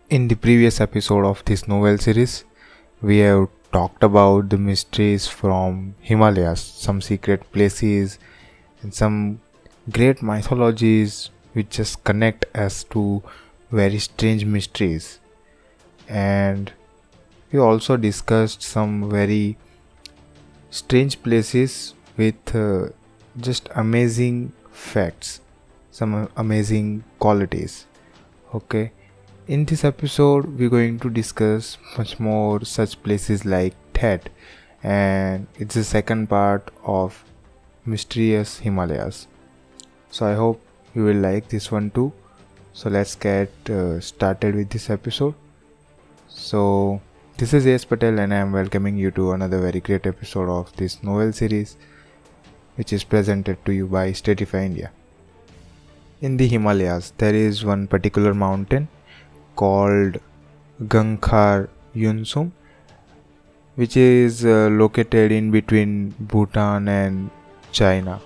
In the previous episode of this Knowell series, we have talked about the mysteries from Himalayas, some secret places, and some great mythologies which just connect us to very strange mysteries. And we also discussed some very strange places with just amazing facts, some amazing qualities. Okay. In this episode, we're going to discuss much more such places like that, and it's the second part of Mysterious Himalayas. So I hope you will like this one too. So let's get started with this episode. So this is Yes Patel, and I am welcoming you to another very great episode of this novel series, which is presented to you by Statify India. In the Himalayas, there is one particular mountain called Gangkhar Yunsum, which is located in between Bhutan and China.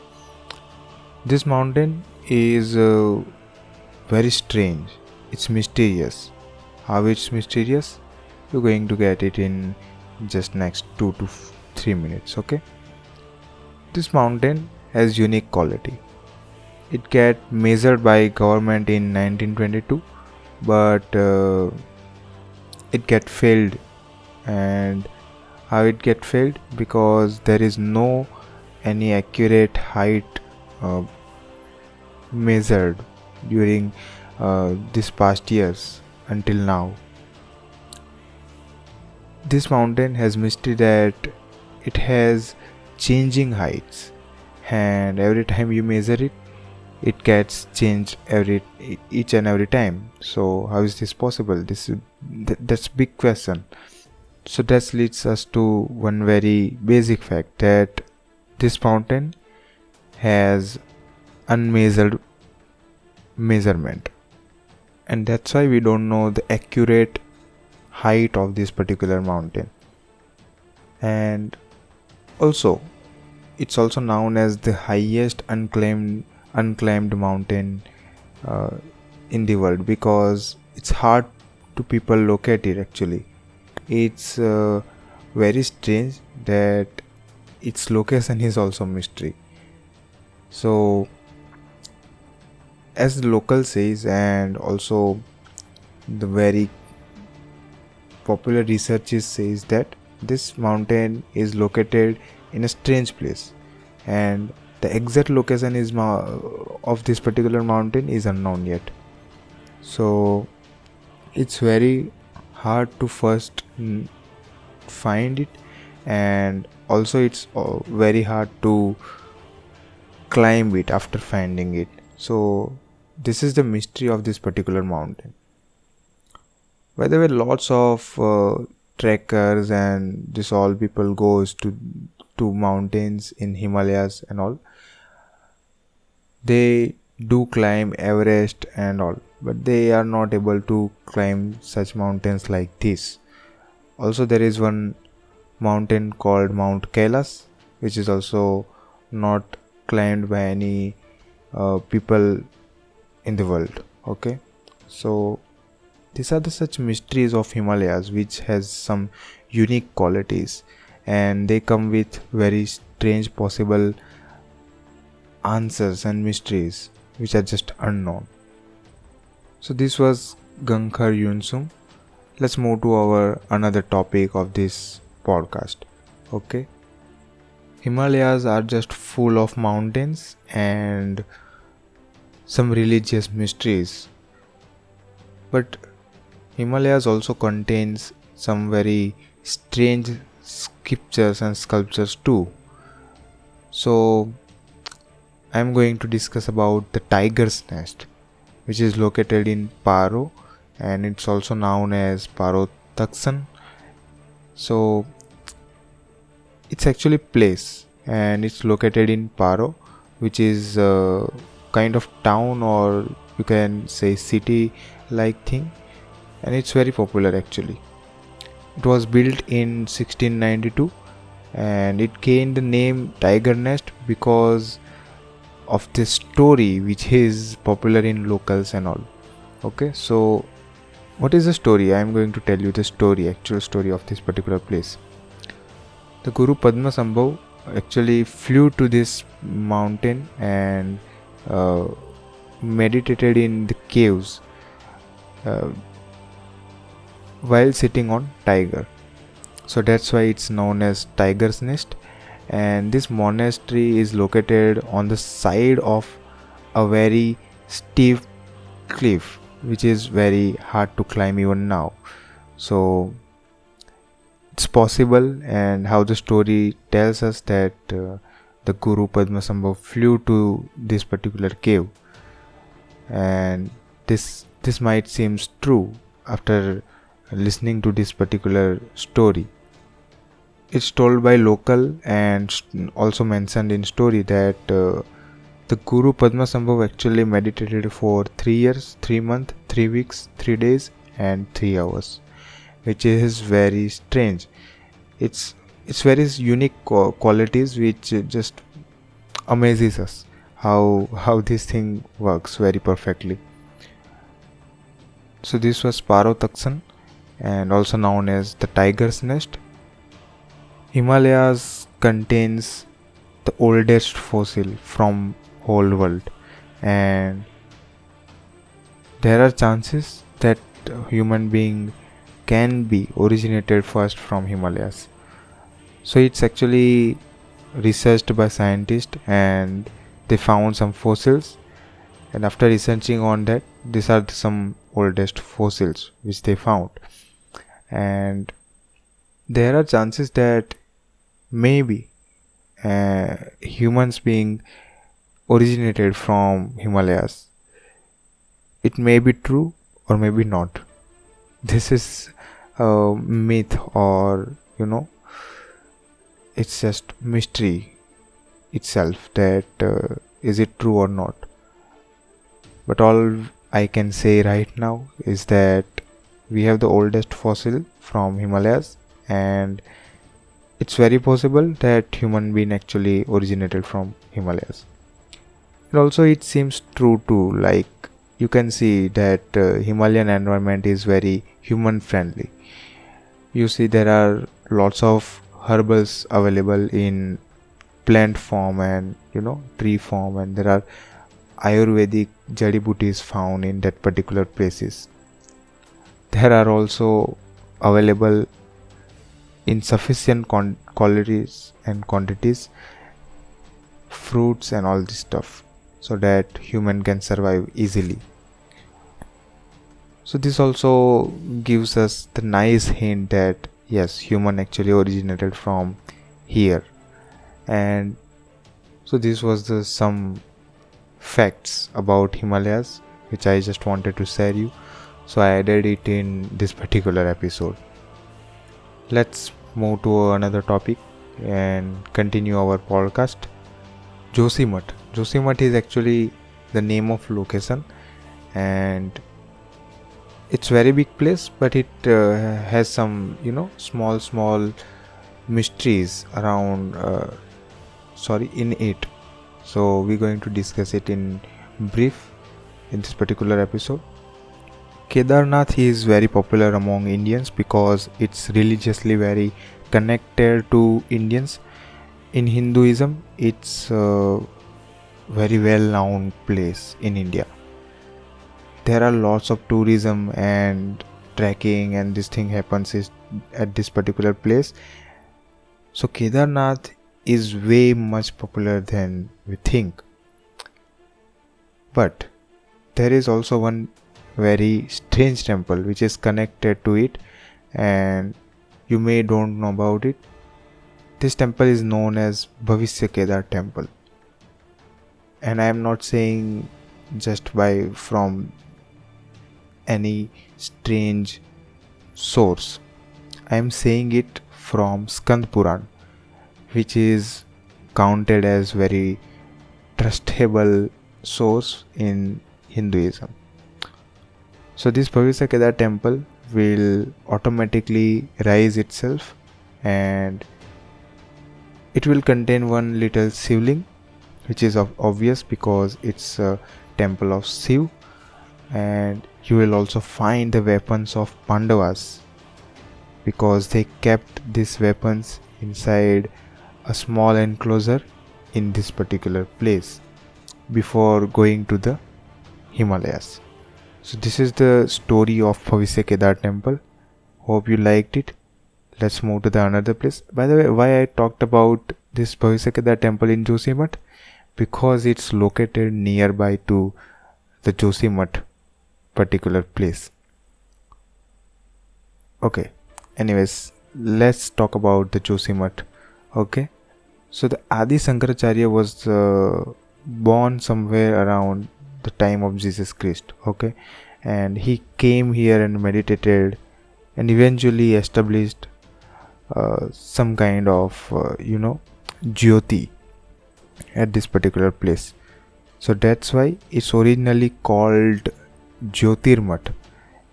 This mountain is very strange. It's mysterious. How it's mysterious? You're going to get it in just next 2 to 3 minutes. Okay. This mountain has unique quality. It get measured by government in 1922. But it get failed. And how it get failed? Because there is no any accurate height measured during this past years until now. This mountain has mystery that it has changing heights, and every time you measure it gets changed each and every time. So how is this possible? That's big question. So that leads us to one very basic fact, that this mountain has unmeasured measurement, and that's why we don't know the accurate height of this particular mountain. And also it's also known as the highest unclimbed mountain in the world, because it's hard to people locate it. Actually, it's very strange that its location is also mystery. So as the local says, and also the very popular researches says, that this mountain is located in a strange place, and the exact location is of this particular mountain is unknown yet. So it's very hard to first find it, and also it's very hard to climb it after finding it. So this is the mystery of this particular mountain. Where there were lots of trekkers, and this all people goes to mountains in Himalayas and all. They do climb Everest and all, but they are not able to climb such mountains like this. Also there is one mountain called Mount Kailas, which is also not climbed by any people in the world. Okay, so these are the such mysteries of Himalayas, which has some unique qualities, and they come with very strange possible answers and mysteries which are just unknown. So this was Gangkhar Yunsum. Let's move to our another topic of this podcast. Okay, Himalayas are just full of mountains and some religious mysteries, but Himalayas also contains some very strange scriptures and sculptures too. So I am going to discuss about the tiger's nest, which is located in Paro, and it's also known as Paro Taksan. So it's actually place, and it's located in Paro, which is a kind of town, or you can say city like thing, and it's very popular actually. It was built in 1692, and it gained the name Tiger Nest because of this story which is popular in locals and all. Okay, so What is the story? I am going to tell you the story, actual story of this particular place. The Guru Padmasambhav actually flew to this mountain and meditated in the caves uh, while sitting on tiger. So that's why it's known as Tiger's Nest. And this monastery is located on the side of a very steep cliff, which is very hard to climb even now. So it's possible, and how the story tells us that the Guru Padmasambhav flew to this particular cave, and this might seem true after listening to this particular story. It's told by local and also mentioned in story that the Guru Padmasambhav actually meditated for 3 years, 3 months, 3 weeks, 3 days and 3 hours, which is very strange. It's very unique qualities which just amazes us how this thing works very perfectly. So this was Parotaksan, and also known as the Tiger's Nest. Himalayas contains the oldest fossil from whole world, and there are chances that human being can be originated first from Himalayas. So it's actually researched by scientists, and they found some fossils, and after researching on that, these are some oldest fossils which they found. And there are chances that maybe humans being originated from Himalayas. It may be true or maybe not. This is a myth, or it's just mystery itself that is it true or not. But all I can say right now is that we have the oldest fossil from Himalayas, and it's very possible that human being actually originated from Himalayas. And also it seems true too, like you can see that Himalayan environment is very human friendly. You see there are lots of herbals available in plant form and tree form, and there are Ayurvedic jadibooties found in that particular places. There are also available in sufficient qualities and quantities fruits and all this stuff, so that human can survive easily. So this also gives us the nice hint that yes, human actually originated from here. And so this was the some facts about Himalayas which I just wanted to share you, so I added it in this particular episode. Let's move to another topic and continue our podcast. Josimath is actually the name of location, and it's very big place, but it has some small mysteries around in it. So we're going to discuss it in brief in this particular episode. Kedarnath is very popular among Indians because it's religiously very connected to Indians. In Hinduism, it's a very well known place in India. There are lots of tourism and trekking, and this thing happens at this particular place. So Kedarnath is way much popular than we think. But there is also one very strange temple which is connected to it, and you may don't know about it. This temple is known as Bhavishya Kedar temple, and I am not saying just from any strange source. I am saying it from Skand Puran, which is counted as very trustable source in Hinduism. So this Bhavishya Kedar temple will automatically rise itself, and it will contain one little Shivling, which is obvious because it's a temple of Shiv, and you will also find the weapons of Pandavas, because they kept these weapons inside a small enclosure in this particular place before going to the Himalayas. So this is the story of Bhavishya Kedar temple. Hope you liked it. Let's move to the another place. By the way, why I talked about this Bhavishya Kedar temple in Joshimath? Because it's located nearby to the Joshimath particular place. Okay, anyways, let's talk about the Joshimath. Okay, so the Adi Shankaracharya was born somewhere around the time of Jesus Christ. Okay, and he came here and meditated and eventually established some kind of jyoti at this particular place. So that's why it's originally called Jyotirmath,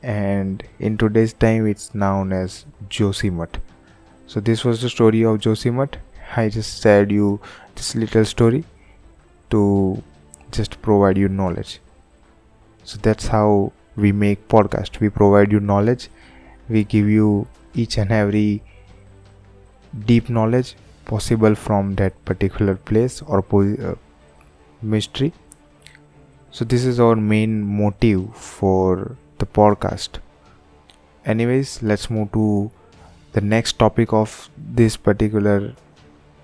and in today's time it's known as Joshimath. So this was the story of Joshimath. I just shared you this little story to just provide you knowledge. So that's how we make podcast. We provide you knowledge. We give you each and every deep knowledge possible from that particular place or mystery. So this is our main motive for the podcast. Anyways, let's move to the next topic of this particular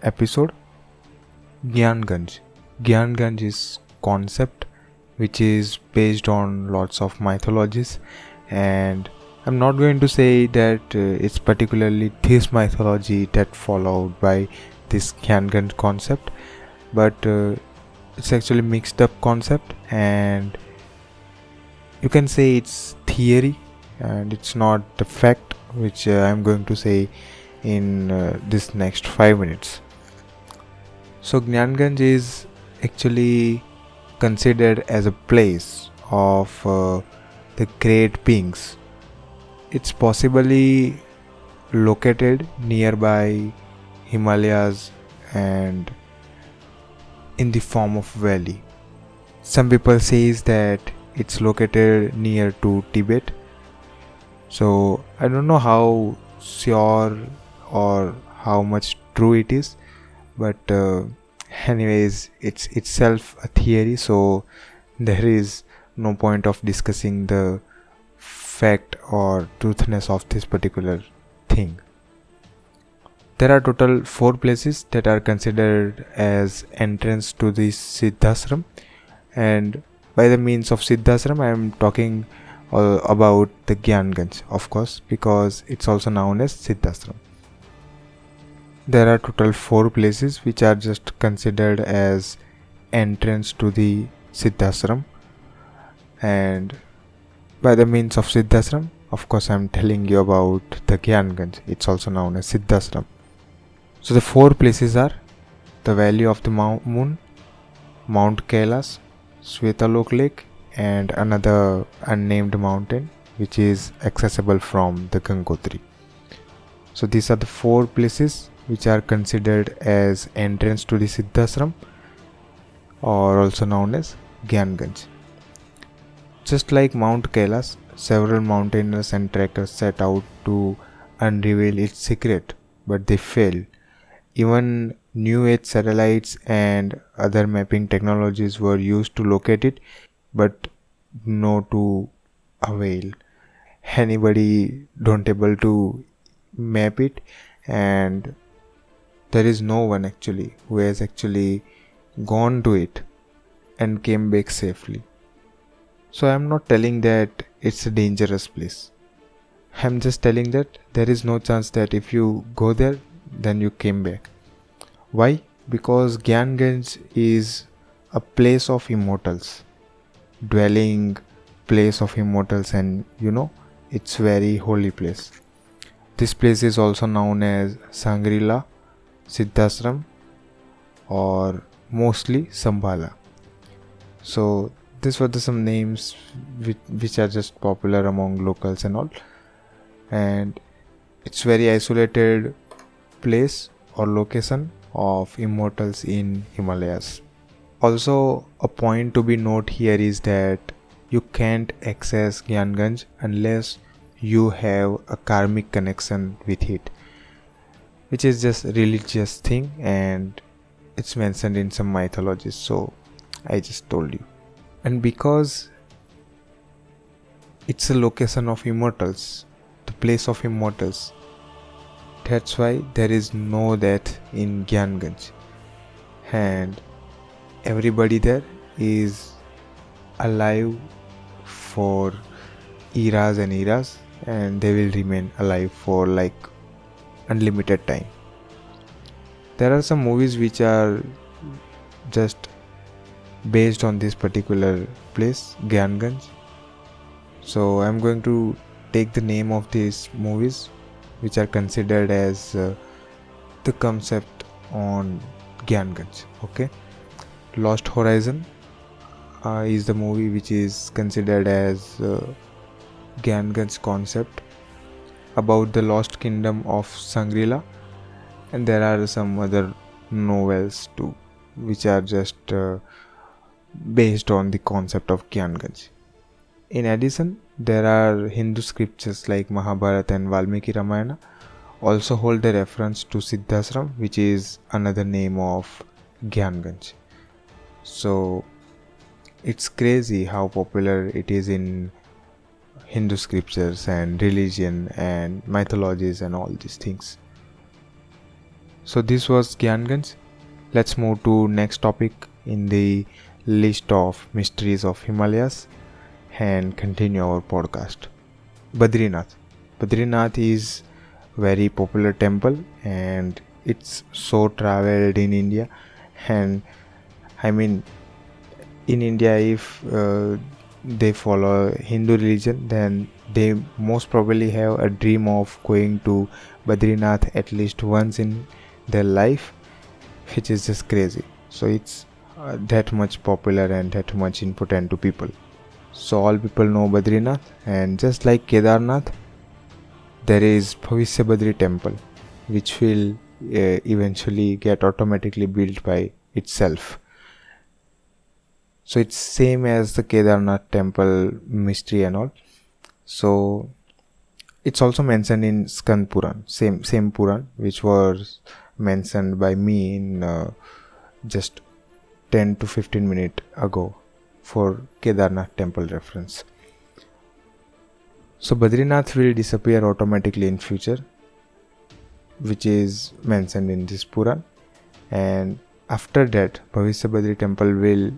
episode. Gyanganj. Gyanganj is concept which is based on lots of mythologies, and I'm not going to say that it's particularly this mythology that followed by this Gyanganj concept, but it's actually mixed up concept, and you can say it's theory and it's not the fact, which I'm going to say in this next 5 minutes. So Gyanganj is actually considered as a place of the great beings. It's possibly located nearby Himalayas and in the form of valley. Some people says that it's located near to Tibet. So I don't know how sure or how much true it is, but anyways, it's itself a theory, so there is no point of discussing the fact or truthness of this particular thing. There are total 4 places that are considered as entrance to the Siddhashram, and by the means of Siddhashram I am talking about the Gyanganj, of course, because it's also known as Siddhashram. There are total 4 places which are just considered as entrance to the Siddhashram, and by the means of Siddhashram, of course, I'm telling you about the Gyanganj. It's also known as Siddhashram. So the 4 places are the Valley of the Moon, Mount Kailas, Svetalok Lake, and another unnamed mountain which is accessible from the Gangotri. So these are the 4 places which are considered as entrance to the Siddhashram, or also known as Gyanganj. Just like Mount Kailas, several mountaineers and trekkers set out to unravel its secret, but they failed. Even new age satellites and other mapping technologies were used to locate it, but no to avail. Anybody don't able to map it, and there is no one actually who has actually gone to it and came back safely. So I am not telling that it's a dangerous place. I am just telling that there is no chance that if you go there, then you came back. Why? Because Gyanganj is a place of immortals, dwelling place of immortals, and it's very holy place. This place is also known as Sangrila, Siddhashram, or mostly Sambhala. So these were some names which are just popular among locals and all, and it's very isolated place or location of immortals in Himalayas. Also, a point to be noted here is that you can't access Gyanganj unless you have a karmic connection with it, which is just a religious thing, and it's mentioned in some mythologies. So I just told you. And because it's a location of immortals, the place of immortals, that's why there is no death in Gyanganj, and everybody there is alive for eras and eras, and they will remain alive for like unlimited time. There are some movies which are just based on this particular place, Gyanganj. So I'm going to take the name of these movies which are considered as the concept on Gyanganj. Okay, Lost Horizon is the movie which is considered as Gyanganj concept about the lost kingdom of Shangri-La, and there are some other novels too which are just based on the concept of Gyanganj. In addition, there are Hindu scriptures like Mahabharata and Valmiki Ramayana also hold a reference to Siddhashram, which is another name of Gyanganj. So it's crazy how popular it is in Hindu scriptures and religion and mythologies and all these things. So this was Gyanganj. Let's move to next topic in the list of mysteries of Himalayas and continue our podcast. Badrinath. Badrinath is very popular temple, and it's so traveled in India. And I mean, in India, if they follow Hindu religion, then they most probably have a dream of going to Badrinath at least once in their life, which is just crazy. So it's that much popular and that much important to people. So all people know Badrinath, and just like Kedarnath, there is Bhavishya Badri temple, which will eventually get automatically built by itself. So it's same as the Kedarnath temple mystery and all. So it's also mentioned in Skand Puran, same Puran, which was mentioned by me in just 10 to 15 minutes ago for Kedarnath temple reference. So Badrinath will disappear automatically in future, which is mentioned in this Puran, and after that Bhavishya Badri temple will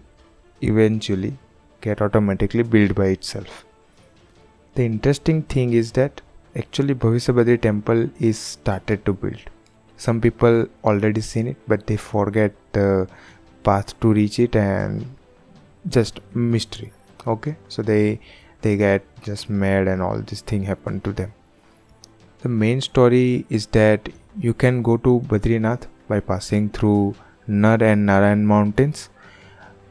eventually get automatically built by itself. The interesting thing is that actually Bhavishya Badri temple is started to build. Some people already seen it, but they forget the path to reach it, and just mystery. Okay, so they get just mad and all this thing happened to them. The main story is that you can go to Badrinath by passing through Nar and Narayan mountains,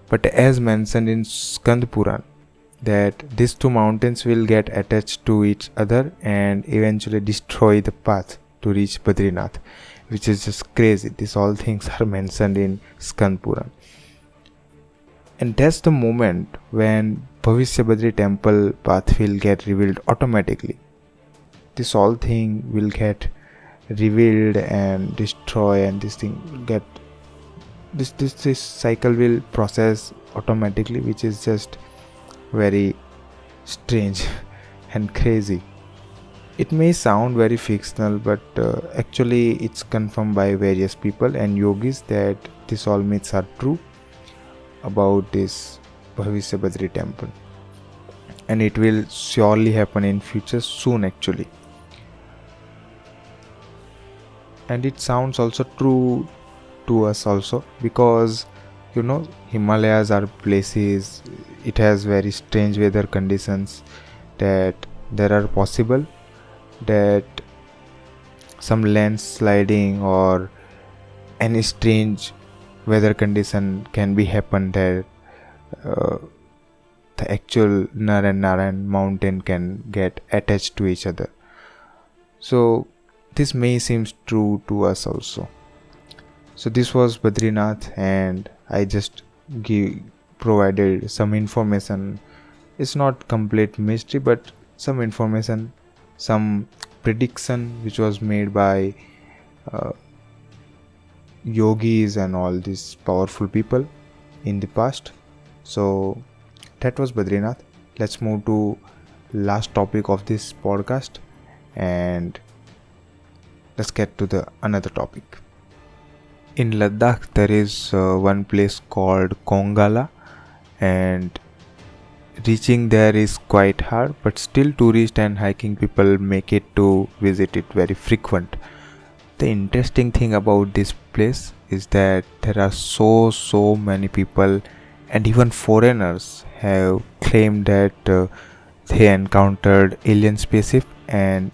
but as mentioned in Skand Puran, that these two mountains will get attached to each other and eventually destroy the path to reach Badrinath, which is just crazy. These all things are mentioned in Skand Puran. And that's the moment when Bhavishya Badri temple path will get revealed automatically. This all thing will get revealed and destroy, and this thing will get this cycle will process automatically, which is just very strange and crazy. It may sound very fictional, but actually it's confirmed by various people and yogis that this all myths are true about this Bhavishya Badri temple, and it will surely happen in future soon actually. And it sounds also true to us also, because Himalayas are places, it has very strange weather conditions, that there are possible that some landsliding or any strange weather condition can be happen there. The actual Nar and Narayan mountain can get attached to each other. So this may seem true to us also. So this was Badrinath, and I just provided some information It's not complete mystery, but some information, some prediction which was made by uh, yogis and all these powerful people in the past. So that was Badrinath. Let's move to last topic of this podcast, and let's get to the another topic. In Ladakh, there is one place called Kongala, and reaching there is quite hard, but still tourists and hiking people make it to visit it very frequent. The interesting thing about this place is that there are so many people and even foreigners have claimed that they encountered alien spaceship, and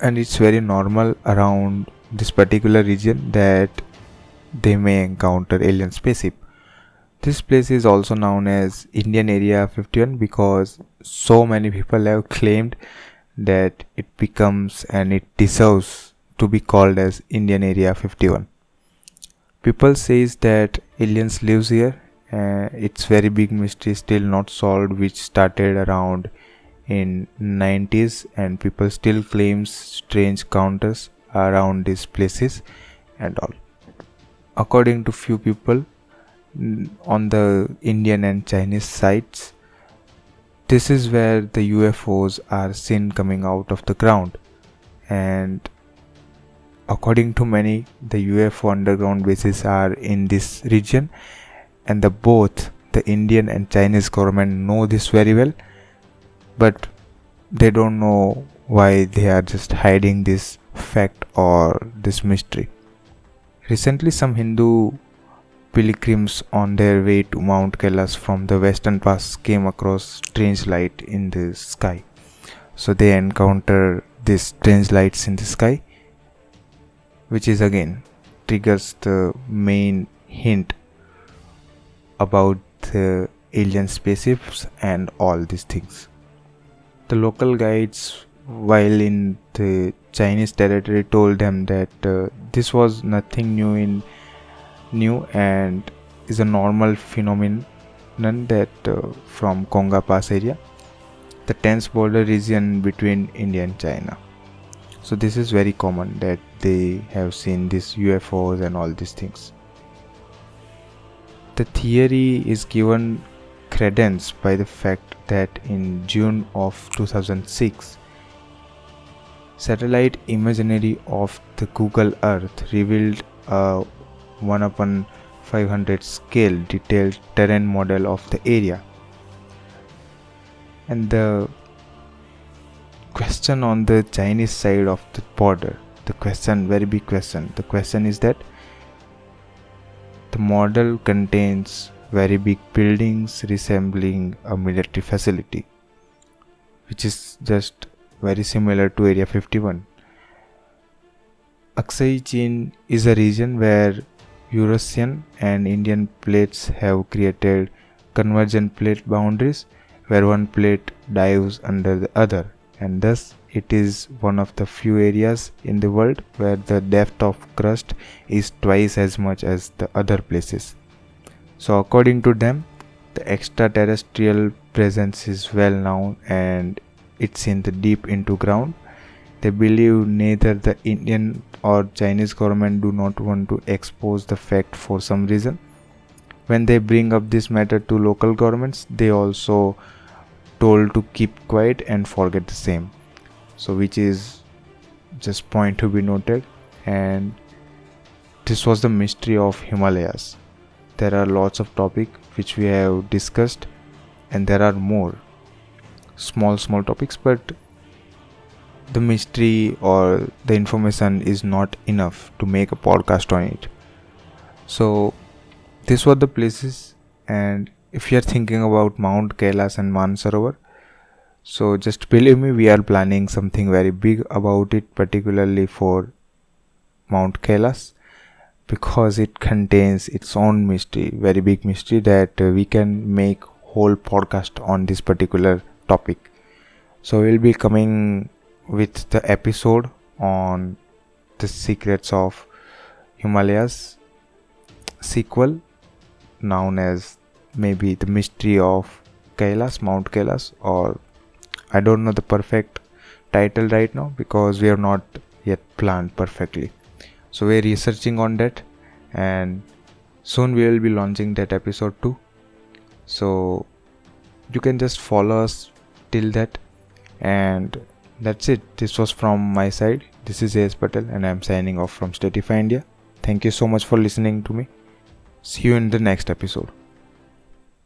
it's very normal around this particular region that they may encounter alien spaceship. This place is also known as Indian Area 51 because so many people have claimed that it becomes and it deserves to be called as Indian Area 51. People says that aliens lives here. It's very big mystery still not solved, which started around in 90s, and people still claims strange encounters around these places and all. According to few people on the Indian and Chinese sites, this is where the UFOs are seen coming out of the ground, and according to many, the UFO underground bases are in this region, and both the Indian and Chinese government know this very well, but they don't know why they are just hiding this fact or this mystery. Recently, some Hindu pilgrims on their way to Mount Kailash from the western pass came across strange light in the sky. So they encounter these strange lights in the sky, which is again triggers the main hint about the alien spaceships and all these things. The local guides, while in the Chinese territory, told them that this was nothing new and is a normal phenomenon that from Konga Pass area, the tense border region between India and China. So this is very common that they have seen these UFOs and all these things. The theory is given credence by the fact that in June of 2006, satellite imagery of the Google Earth revealed a 1/500 scale detailed terrain model of the area. And the question on the Chinese side of the border, the question, very big question, the question is that the model contains very big buildings resembling a military facility, which is just very similar to Area 51. Aksai Chin is a region where Eurasian and Indian plates have created convergent plate boundaries where one plate dives under the other, and thus it is one of the few areas in the world where the depth of crust is twice as much as the other places. So according to them, the extraterrestrial presence is well known and it's in the deep into ground. They believe neither the Indian or Chinese government do not want to expose the fact for some reason. When they bring up this matter to local governments, they also told to keep quiet and forget the same. So which is just point to be noted. And this was the mystery of Himalayas. There are lots of topics which we have discussed, and there are more small topics, but the mystery or the information is not enough to make a podcast on it. So these were the places, and if you are thinking about Mount Kailash and Mansarovar, so just believe me, we are planning something very big about it, particularly for Mount Kailash, because it contains its own mystery, very big mystery that we can make whole podcast on this particular topic. So we'll be coming with the episode on the secrets of Himalayas sequel, known as maybe the mystery of Mount Kailas, or I don't know the perfect title right now because we have not yet planned perfectly. So we're researching on that, and soon we will be launching that episode too. So you can just follow us till that, and that's it. This was from my side. This is A.S. Patel, and I'm signing off from Statify India. Thank you so much for listening to me. See you in the next episode.